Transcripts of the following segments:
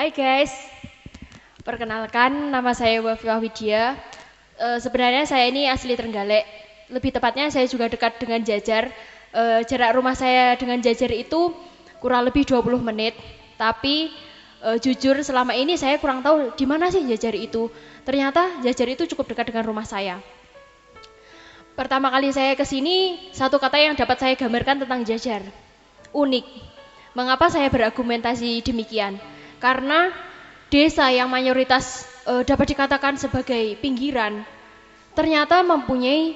Hai guys, perkenalkan nama saya Wafiwah Widya. Sebenarnya saya ini asli Trenggalek. Lebih tepatnya saya juga dekat dengan Jajar. Jarak rumah saya dengan Jajar itu kurang lebih 20 menit. Tapi jujur selama ini saya kurang tahu di mana sih Jajar itu. Ternyata Jajar itu cukup dekat dengan rumah saya. Pertama kali saya ke sini, satu kata yang dapat saya gambarkan tentang Jajar. Unik. Mengapa saya berargumentasi demikian? Karena desa yang mayoritas dapat dikatakan sebagai pinggiran, ternyata mempunyai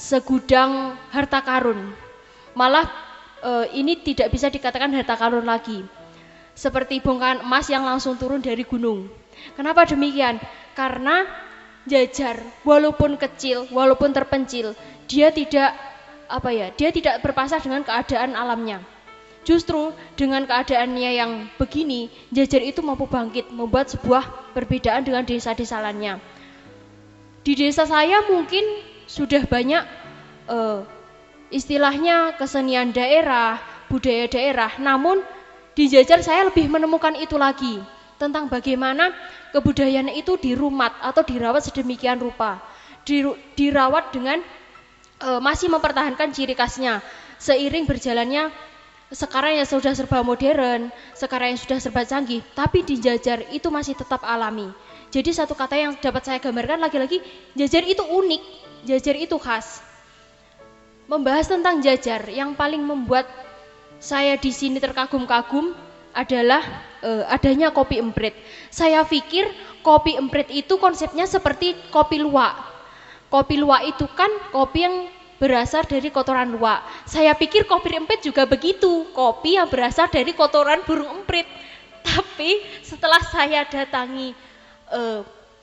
segudang harta karun. Malah ini tidak bisa dikatakan harta karun lagi. Seperti bongkahan emas yang langsung turun dari gunung. Kenapa demikian? Karena Jajar, walaupun kecil, walaupun terpencil, dia tidak berpasrah dengan keadaan alamnya. Justru dengan keadaannya yang begini, Jajar itu mampu bangkit, membuat sebuah perbedaan dengan desa-desa lainnya. Di desa saya mungkin sudah banyak istilahnya kesenian daerah, budaya daerah, namun di Jajar saya lebih menemukan itu lagi, tentang bagaimana kebudayaan itu dirumat atau dirawat sedemikian rupa, dirawat dengan masih mempertahankan ciri khasnya seiring berjalannya sekarang yang sudah serba modern, sekarang yang sudah serba canggih, tapi di Jajar itu masih tetap alami. Jadi satu kata yang dapat saya gambarkan lagi-lagi, Jajar itu unik, Jajar itu khas. Membahas tentang Jajar, yang paling membuat saya di sini terkagum-kagum adalah adanya kopi emprit. Saya pikir kopi emprit itu konsepnya seperti kopi luwak. Kopi luwak itu kan kopi yang berasal dari kotoran luwak. Saya pikir kopi emprit juga begitu, kopi yang berasal dari kotoran burung emprit. Tapi setelah saya datangi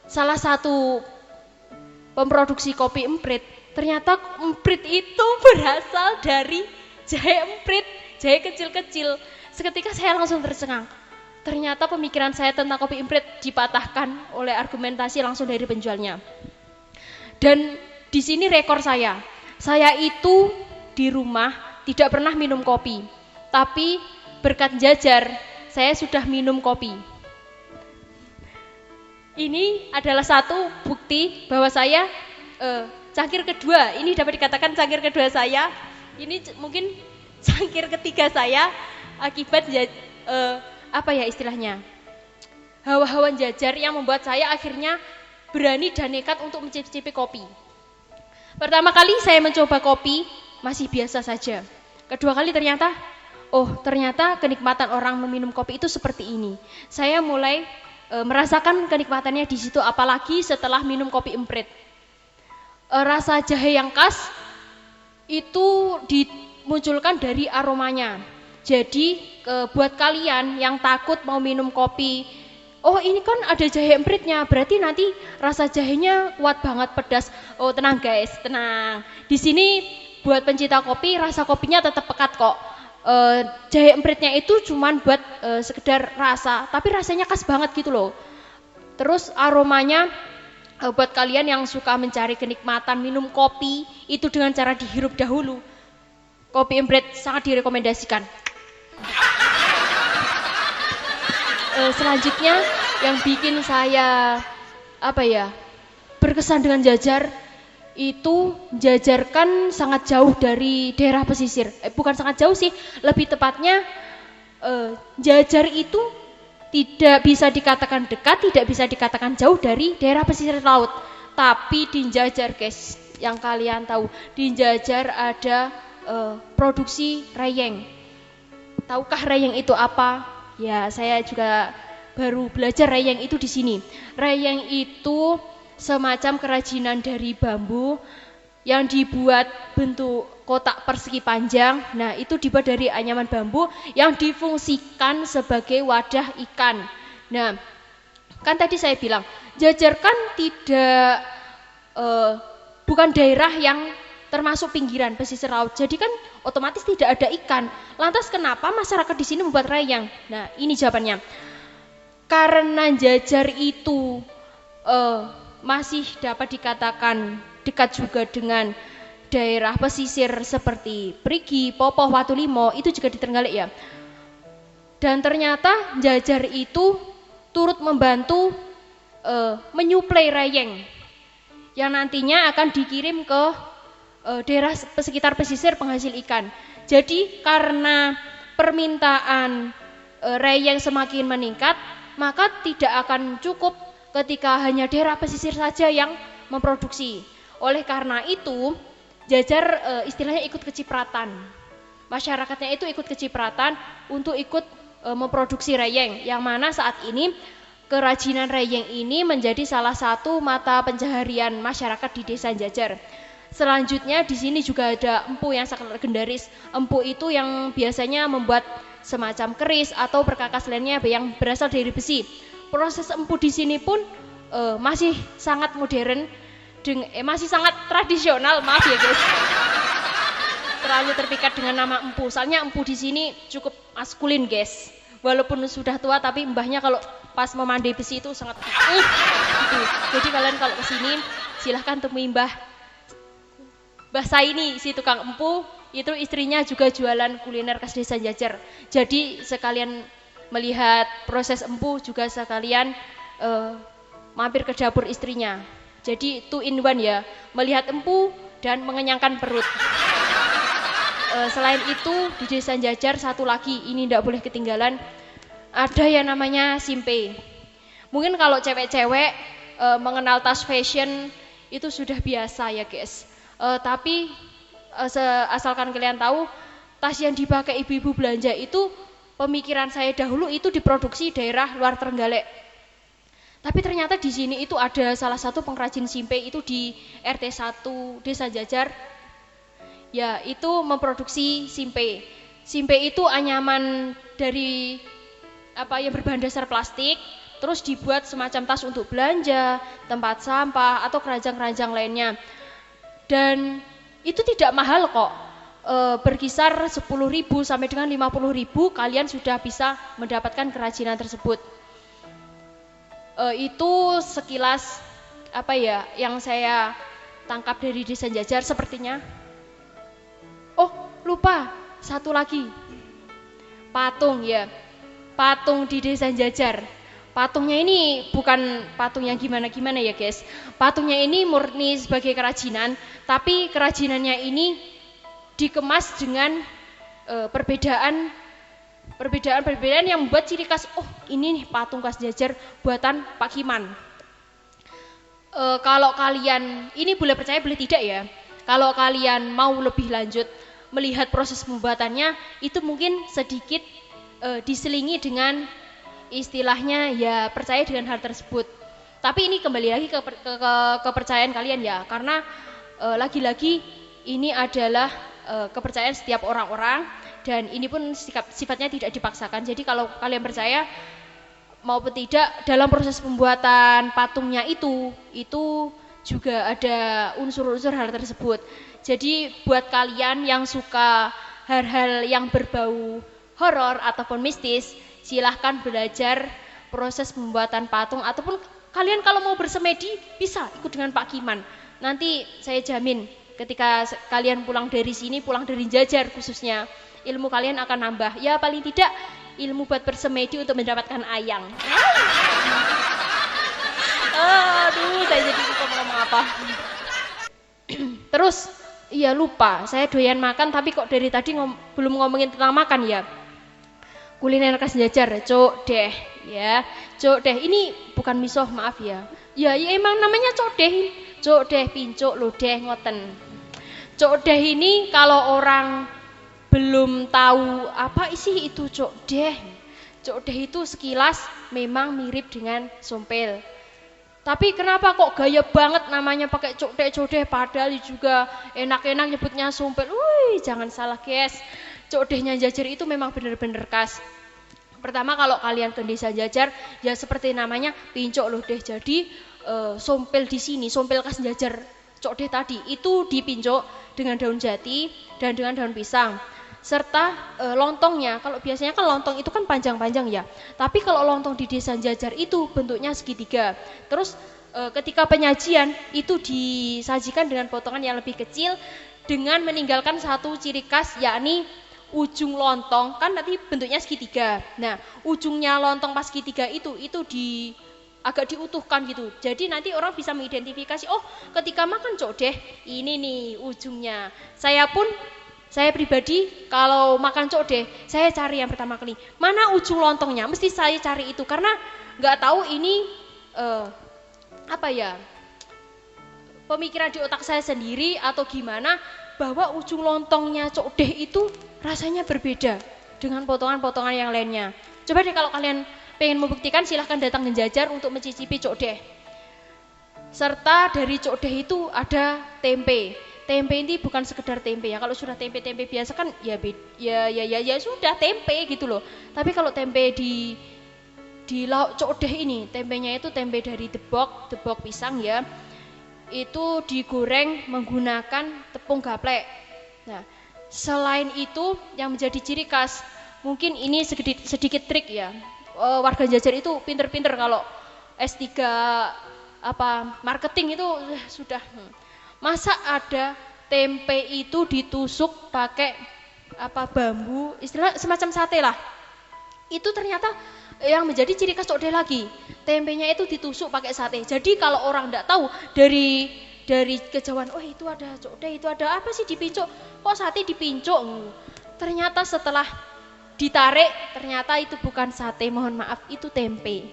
salah satu pemproduksi kopi emprit, ternyata emprit itu berasal dari jahe emprit, jahe kecil-kecil. Seketika saya langsung tercengang. Ternyata pemikiran saya tentang kopi emprit dipatahkan oleh argumentasi langsung dari penjualnya. Dan di sini rekor saya. Saya itu di rumah tidak pernah minum kopi. Tapi berkat Jajar, saya sudah minum kopi. Ini adalah satu bukti bahwa saya cangkir kedua. Ini dapat dikatakan cangkir kedua saya. Ini mungkin cangkir ketiga saya akibat istilahnya hawa-hawa Jajar yang membuat saya akhirnya berani dan nekat untuk mencicipi kopi. Pertama kali saya mencoba kopi masih biasa saja. Kedua kali ternyata kenikmatan orang meminum kopi itu seperti ini. Saya mulai merasakan kenikmatannya di situ, apalagi setelah minum kopi emprit. Rasa jahe yang khas itu dimunculkan dari aromanya. Jadi buat kalian yang takut mau minum kopi, ini kan ada jahe empritnya, berarti nanti rasa jahenya kuat banget, pedas. Oh tenang guys, tenang. Di sini buat pencinta kopi, rasa kopinya tetap pekat kok. Jahe empritnya itu cuman buat sekedar rasa, tapi rasanya khas banget gitu loh. Terus aromanya buat kalian yang suka mencari kenikmatan minum kopi itu dengan cara dihirup dahulu, kopi emprit sangat direkomendasikan. Selanjutnya yang bikin saya berkesan dengan Jajar itu, Jajar kan sangat jauh dari daerah pesisir. Bukan sangat jauh sih, lebih tepatnya Jajar itu tidak bisa dikatakan dekat, tidak bisa dikatakan jauh dari daerah pesisir laut. Tapi di Jajar guys, yang kalian tahu, di Jajar ada produksi reyeng. Tahukah reyeng itu apa? Ya, saya juga baru belajar reyeng itu di sini. Reyeng itu semacam kerajinan dari bambu yang dibuat bentuk kotak persegi panjang. Nah, itu dibuat dari anyaman bambu yang difungsikan sebagai wadah ikan. Nah, kan tadi saya bilang, Jajar kan bukan daerah yang termasuk pinggiran pesisir laut. Jadi kan otomatis tidak ada ikan. Lantas kenapa masyarakat di sini membuat reyeng? Nah, ini jawabannya. Karena Jajar itu masih dapat dikatakan dekat juga dengan daerah pesisir seperti Perigi, Popoh, Watulimo, itu juga di Trenggalek ya. Dan ternyata Jajar itu turut membantu menyuplai reyeng yang nantinya akan dikirim ke daerah sekitar pesisir penghasil ikan. Jadi karena permintaan reyeng semakin meningkat, maka tidak akan cukup ketika hanya daerah pesisir saja yang memproduksi. Oleh karena itu, Jajar istilahnya ikut kecipratan. Masyarakatnya itu ikut kecipratan untuk ikut memproduksi reyeng, yang mana saat ini kerajinan reyeng ini menjadi salah satu mata pencaharian masyarakat di Desa Jajar. Selanjutnya di sini juga ada empu yang sangat legendaris. Empu itu yang biasanya membuat semacam keris atau perkakas lainnya yang berasal dari besi. Proses empu di sini pun masih sangat modern, masih sangat tradisional, maaf ya guys. Terlalu terpikat dengan nama empu. Soalnya empu di sini cukup maskulin guys. Walaupun sudah tua tapi mbahnya kalau pas memandai besi itu sangat gitu. Jadi kalian kalau kesini silahkan temui Mbah Saini, si tukang empu, itu istrinya juga jualan kuliner khas Desa Jajar. Jadi sekalian melihat proses empu juga sekalian mampir ke dapur istrinya. Jadi 2 in 1 ya, melihat empu dan mengenyangkan perut. Selain itu di Desa Jajar satu lagi ini tidak boleh ketinggalan, ada yang namanya simpe. Mungkin kalau cewek-cewek mengenal tas fashion itu sudah biasa ya guys. Tapi asalkan kalian tahu, tas yang dipakai ibu-ibu belanja itu pemikiran saya dahulu itu diproduksi daerah luar Trenggalek. Tapi ternyata di sini itu ada salah satu pengrajin simpe itu di RT 1 Desa Jajar. Ya, itu memproduksi simpe. Simpe itu anyaman dari yang berbahan dasar plastik, terus dibuat semacam tas untuk belanja, tempat sampah atau keranjang-keranjang lainnya. Dan itu tidak mahal kok, berkisar 10.000 sampai dengan 50.000 kalian sudah bisa mendapatkan kerajinan tersebut. Itu sekilas yang saya tangkap dari Desa Jajar sepertinya. Oh lupa, satu lagi, patung ya. Patung di Desa Jajar. Patungnya ini bukan patung yang gimana-gimana ya guys. Patungnya ini murni sebagai kerajinan, tapi kerajinannya ini dikemas dengan perbedaan yang membuat ciri khas. Oh ini nih patung khas Jajar buatan Pak Kiman. Kalau kalian, ini boleh percaya boleh tidak ya, kalau kalian mau lebih lanjut melihat proses pembuatannya, itu mungkin sedikit diselingi dengan istilahnya ya percaya dengan hal tersebut. Tapi ini kembali lagi ke kepercayaan kalian ya, karena lagi-lagi ini adalah kepercayaan setiap orang-orang dan ini pun sifatnya tidak dipaksakan. Jadi kalau kalian percaya maupun tidak, dalam proses pembuatan patungnya itu juga ada unsur-unsur hal tersebut. Jadi buat kalian yang suka hal-hal yang berbau horor ataupun mistis, silahkan belajar proses pembuatan patung, ataupun kalian kalau mau bersemedi bisa ikut dengan Pak Kiman. Nanti saya jamin ketika kalian pulang dari sini, pulang dari Jajar khususnya, ilmu kalian akan nambah. Ya paling tidak ilmu buat bersemedi untuk mendapatkan ayang. Aduh, saya jadi lupa ngomong apa. Terus, iya lupa, saya doyan makan tapi kok dari tadi belum ngomongin tentang makan ya. Kuliner khas Jajar, cok deh ya. Cok deh ini bukan miso, maaf ya. Ya emang namanya cok deh. Cok deh pincuk lo deh ngoten. Cok deh ini kalau orang belum tahu apa isi itu cok deh. Cok deh itu sekilas memang mirip dengan sompel. Tapi kenapa kok gaya banget namanya pakai cok deh padahal juga enak-enak nyebutnya sompel. Wih, jangan salah guys. Cok dehnya Jajar itu memang benar-benar khas. Pertama kalau kalian ke Desa Jajar ya seperti namanya pincuk loh deh. Jadi sompel di sini, sompel khas Jajar cok deh tadi itu dipincuk dengan daun jati dan dengan daun pisang. Serta lontongnya, kalau biasanya kan lontong itu kan panjang-panjang ya. Tapi kalau lontong di Desa Jajar itu bentuknya segitiga. Terus ketika penyajian itu disajikan dengan potongan yang lebih kecil dengan meninggalkan satu ciri khas yakni ujung lontong kan nanti bentuknya segitiga. Nah, ujungnya lontong pas segitiga itu agak diutuhkan gitu. Jadi nanti orang bisa mengidentifikasi, oh ketika makan codeh ini nih ujungnya. Saya pribadi kalau makan codeh, saya cari yang pertama kali mana ujung lontongnya, mesti saya cari itu karena nggak tahu ini pemikiran di otak saya sendiri atau gimana bahwa ujung lontongnya codeh itu rasanya berbeda dengan potongan-potongan yang lainnya. Coba deh kalau kalian pengen membuktikan silahkan datang ke Jajar untuk mencicipi codeh. Serta dari codeh itu ada tempe. Tempe ini bukan sekedar tempe ya. Kalau sudah tempe-tempe biasa kan ya sudah tempe gitu loh. Tapi kalau tempe di lauk codeh ini, tempenya itu tempe dari debok pisang ya. Itu digoreng menggunakan tepung gaplek. Nah, selain itu yang menjadi ciri khas, mungkin ini sedikit trik ya. Warga Jajar itu pinter-pinter kalau S3 marketing itu sudah masa ada tempe itu ditusuk pakai bambu, istilah semacam sate lah. Itu ternyata yang menjadi ciri khas codeh lagi. Tempenya itu ditusuk pakai sate. Jadi kalau orang enggak tahu dari kejauhan, oh itu ada codeh, itu ada apa sih dipincuk? Kok sate dipincuk? Ternyata setelah ditarik, ternyata itu bukan sate, mohon maaf, itu tempe.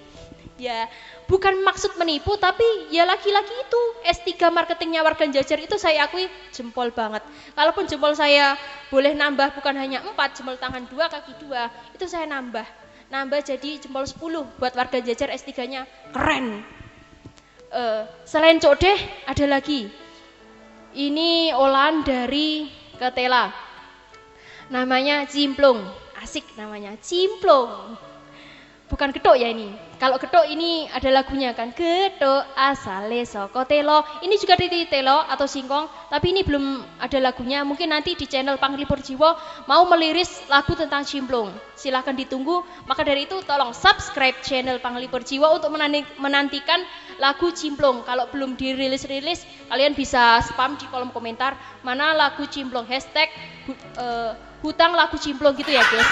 Ya, bukan maksud menipu, tapi ya laki-laki itu S3 marketingnya warga Jajar itu saya akui jempol banget. Kalaupun jempol saya boleh nambah bukan hanya 4, jempol tangan 2, kaki 2, itu saya nambah jadi jempol 10 buat warga Jajar S3-nya keren. Selain codeh ada lagi. Ini olahan dari ketela. Namanya cimplung. Asik namanya, cimplung. Bukan getuk ya ini. Kalau getuk ini ada lagunya kan, getuk asale saka telo. Ini juga dari telo atau singkong, tapi ini belum ada lagunya. Mungkin nanti di channel Panglipur Jiwo mau meliris lagu tentang cimplung. Silahkan ditunggu. Maka dari itu tolong subscribe channel Panglipur Jiwo untuk menantikan lagu cimplung. Kalau belum dirilis-rilis, kalian bisa spam di kolom komentar mana lagu cimplung, hashtag hutang lagu cimplung gitu ya guys.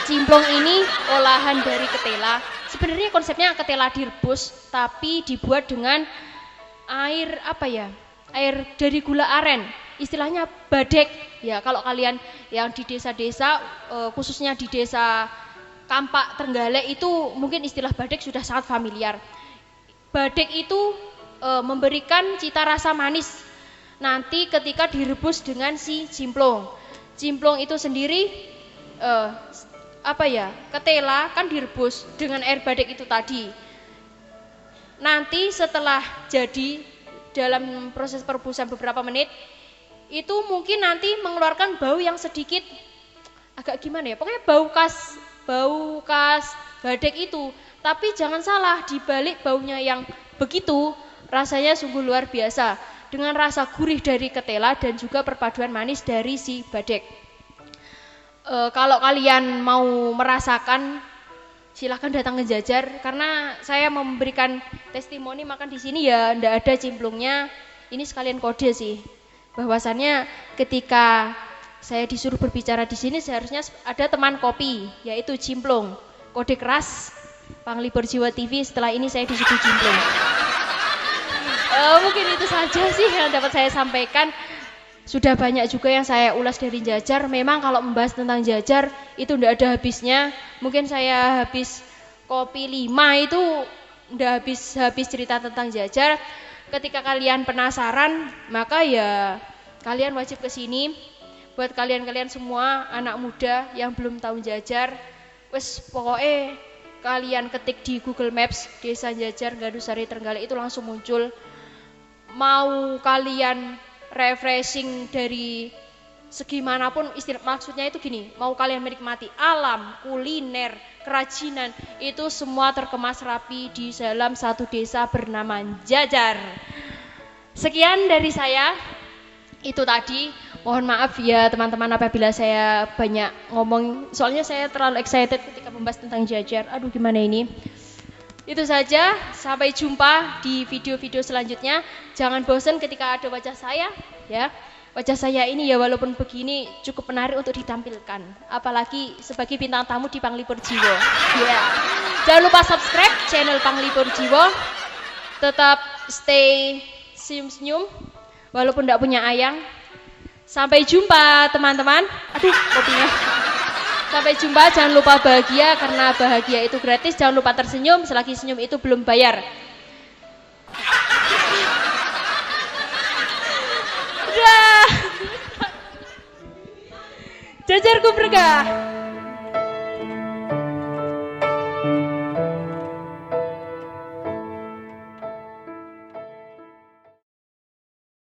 Cimplung ini olahan dari ketela. Sebenarnya konsepnya ketela direbus, tapi dibuat dengan air air dari gula aren. Istilahnya badek. Ya kalau kalian yang di desa-desa, khususnya di desa Kampak Trenggalek itu mungkin istilah badek sudah sangat familiar. Badek itu memberikan cita rasa manis. Nanti ketika direbus dengan si cimplung. Cimplung itu sendiri ketela kan direbus dengan air badek itu tadi. Nanti setelah jadi dalam proses perebusan beberapa menit itu mungkin nanti mengeluarkan bau yang sedikit agak gimana ya, pokoknya bau khas badek itu. Tapi jangan salah, di balik baunya yang begitu rasanya sungguh luar biasa dengan rasa gurih dari ketela dan juga perpaduan manis dari si badek. Kalau kalian mau merasakan, silahkan datang ke Jajar karena saya memberikan testimoni makan di sini ya ndak ada cimplungnya. Ini sekalian kode sih, bahwasannya ketika saya disuruh berbicara di sini seharusnya ada teman kopi, yaitu cimplung. Kode keras Panglipur Jiwo TV, setelah ini saya disuruh cimplung. Mungkin itu saja sih yang dapat saya sampaikan. Sudah banyak juga yang saya ulas dari Jajar. Memang kalau membahas tentang Jajar itu tidak ada habisnya. Mungkin saya habis kopi 5 itu tidak habis cerita tentang Jajar. Ketika kalian penasaran, maka ya kalian wajib ke sini. Buat kalian semua anak muda yang belum tahu Jajar, pokoknya kalian ketik di Google Maps Desa Jajar Gandusari Trenggalek itu langsung muncul. Mau kalian refreshing dari segi manapun, maksudnya itu gini, mau kalian menikmati alam, kuliner, kerajinan, itu semua terkemas rapi di dalam satu desa bernama Jajar. Sekian dari saya, itu tadi. Mohon maaf ya teman-teman apabila saya banyak ngomong, soalnya saya terlalu excited ketika membahas tentang Jajar. Aduh gimana ini. Itu saja, sampai jumpa di video-video selanjutnya. Jangan bosan ketika ada wajah saya, ya. Wajah saya ini ya walaupun begini cukup menarik untuk ditampilkan. Apalagi sebagai bintang tamu di Panglipur Jiwo. Yeah. Jangan lupa subscribe channel Panglipur Jiwo. Tetap stay senyum-senyum walaupun tidak punya ayang. Sampai jumpa teman-teman. Aduh, kopinya. Sampai jumpa, jangan lupa bahagia karena bahagia itu gratis. Jangan lupa tersenyum, selagi senyum itu belum bayar. Udah. Jajarku berkah.